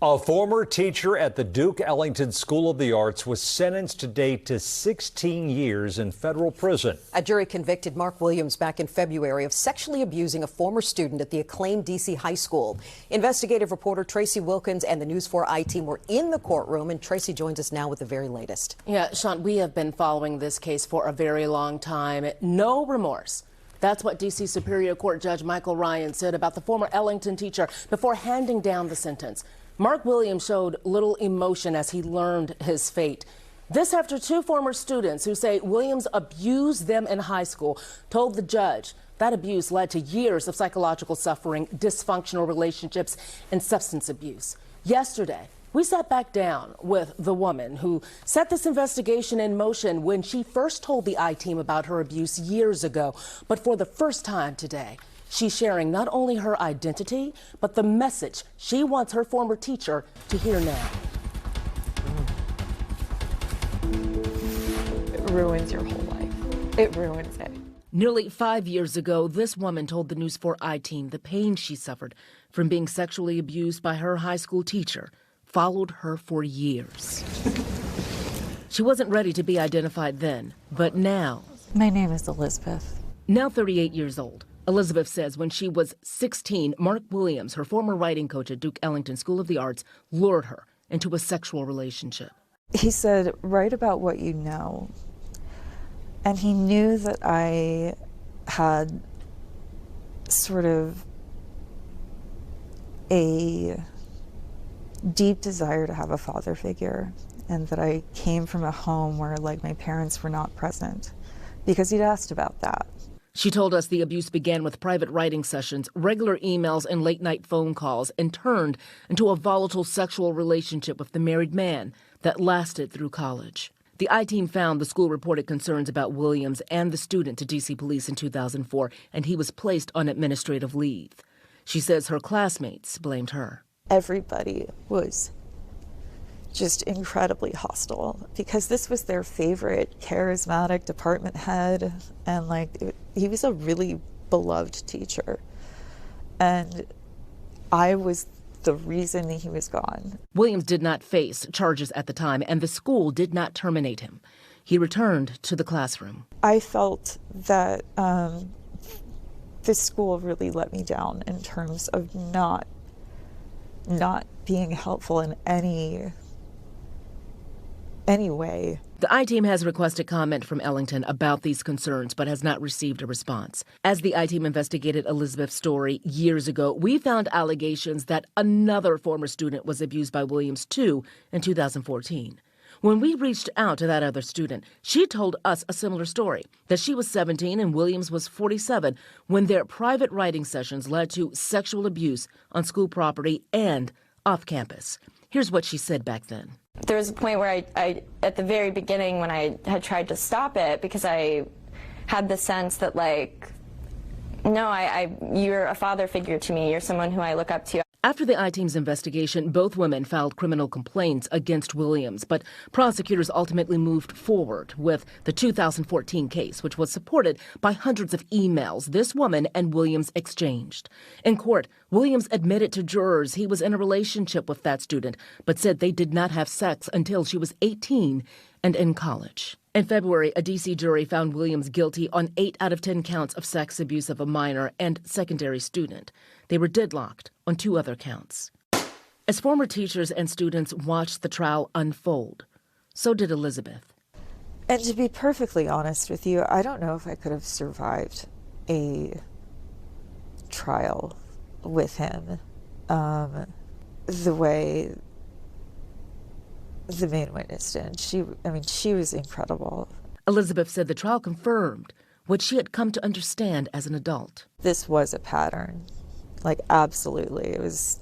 A former teacher at the Duke Ellington School of the Arts was sentenced today to 16 years in federal prison. A jury convicted Mark Williams back in February of sexually abusing a former student at the acclaimed D.C. high school. Investigative reporter Tracee Wilkins and the News 4 I-team were in the courtroom, and Tracee joins us now with the very latest. Yeah, Sean, we have been following this case for a very long time. No remorse. That's what D.C. Superior Court Judge Michael Ryan said about the former Ellington teacher before handing down the sentence. Mark Williams showed little emotion as he learned his fate. This after two former students who say Williams abused them in high school told the judge that abuse led to years of psychological suffering, dysfunctional relationships, and substance abuse. Yesterday, we sat back down with the woman who set this investigation in motion when she first told the I-team about her abuse years ago. But for the first time today, she's sharing not only her identity, but the message she wants her former teacher to hear now. It ruins your whole life. It ruins it. Nearly 5 years ago, this woman told the News 4 I-team the pain she suffered from being sexually abused by her high school teacher followed her for years. She wasn't ready to be identified then, but now. My name is Elizabeth. Now 38 years old. Elizabeth says when she was 16, Mark Williams, her former writing coach at Duke Ellington School of the Arts, lured her into a sexual relationship. He said, write about what you know. And he knew that I had sort of a deep desire to have a father figure, and that I came from a home where my parents were not present, because he'd asked about that. She told us the abuse began with private writing sessions, regular emails, and late-night phone calls, and turned into a volatile sexual relationship with the married man that lasted through college. The I-team found the school reported concerns about Williams and the student to D.C. police in 2004, and he was placed on administrative leave. She says her classmates blamed her. Everybody was just incredibly hostile because this was their favorite charismatic department head, and he was a really beloved teacher, and I was the reason he was gone. Williams did not face charges at the time, and the school did not terminate him. He returned to the classroom. I felt that this school really let me down in terms of not being helpful in any way. The I-team has requested comment from Ellington about these concerns, but has not received a response. As the I-team investigated Elizabeth's story years ago, we found allegations that another former student was abused by Williams too in 2014. When we reached out to that other student, she told us a similar story, that she was 17 and Williams was 47 when their private writing sessions led to sexual abuse on school property and off campus. Here's what she said back then. There was a point where I at the very beginning, when I had tried to stop it, because I had the sense that no, you're a father figure to me. You're someone who I look up to. After the I-team's investigation, both women filed criminal complaints against Williams, but prosecutors ultimately moved forward with the 2014 case, which was supported by hundreds of emails this woman and Williams exchanged. In court, Williams admitted to jurors he was in a relationship with that student, but said they did not have sex until she was 18 and in college. In February, a D.C. jury found Williams guilty on 8 out of 10 counts of sex abuse of a minor and secondary student. They were deadlocked on 2 other counts. As former teachers and students watched the trial unfold, so did Elizabeth. And to be perfectly honest with you, I don't know if I could have survived a trial with him the way the main witness did. She was incredible. Elizabeth said the trial confirmed what she had come to understand as an adult. This was a pattern. Absolutely. It was,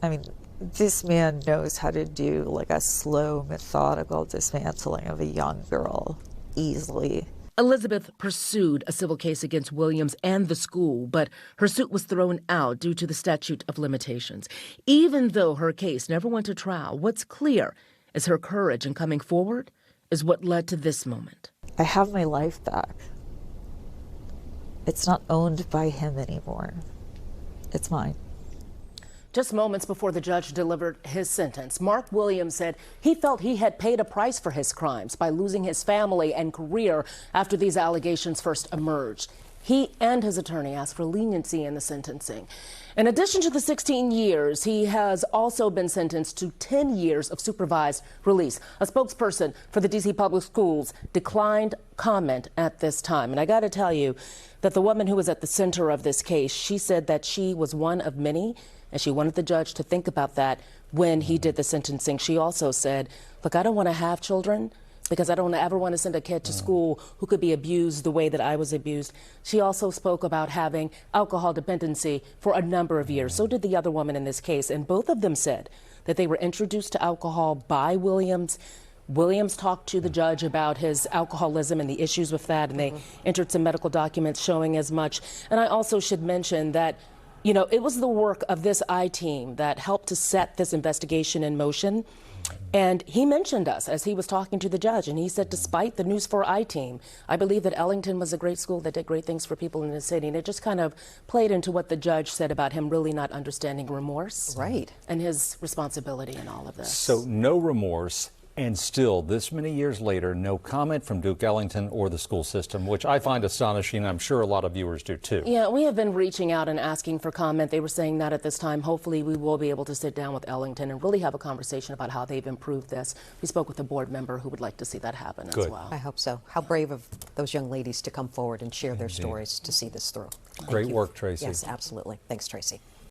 this man knows how to do a slow, methodical dismantling of a young girl easily. Elizabeth pursued a civil case against Williams and the school, but her suit was thrown out due to the statute of limitations. Even though her case never went to trial, what's clear is her courage in coming forward is what led to this moment. I have my life back. It's not owned by him anymore. It's mine. Just moments before the judge delivered his sentence, Mark Williams said he felt he had paid a price for his crimes by losing his family and career after these allegations first emerged. He and his attorney asked for leniency in the sentencing. In addition to the 16 years, he has also been sentenced to 10 years of supervised release. A spokesperson for the D.C. Public Schools declined comment at this time. And I got to tell you that the woman who was at the center of this case, she said that she was one of many, and she wanted the judge to think about that when he did the sentencing. She also said, look, I don't want to have children because I don't ever want to send a kid to school who could be abused the way that I was abused. She also spoke about having alcohol dependency for a number of years. So did the other woman in this case. And both of them said that they were introduced to alcohol by Williams. Williams talked to the judge about his alcoholism and the issues with that, and they entered some medical documents showing as much. And I also should mention that, you know, it was the work of this I-team that helped to set this investigation in motion. And he mentioned us as he was talking to the judge, and he said, despite the News 4 I-team, I believe that Ellington was a great school that did great things for people in the city. And it just kind of played into what the judge said about him really not understanding remorse. Right. And his responsibility in all of this. So no remorse. And still, this many years later, no comment from Duke Ellington or the school system, which I find astonishing. I'm sure a lot of viewers do, too. Yeah, we have been reaching out and asking for comment. They were saying that at this time. Hopefully, we will be able to sit down with Ellington and really have a conversation about how they've improved this. We spoke with a board member who would like to see that happen as well. I hope so. How brave of those young ladies to come forward and share their stories to see this through. Great work, Tracee. Yes, absolutely. Thanks, Tracee.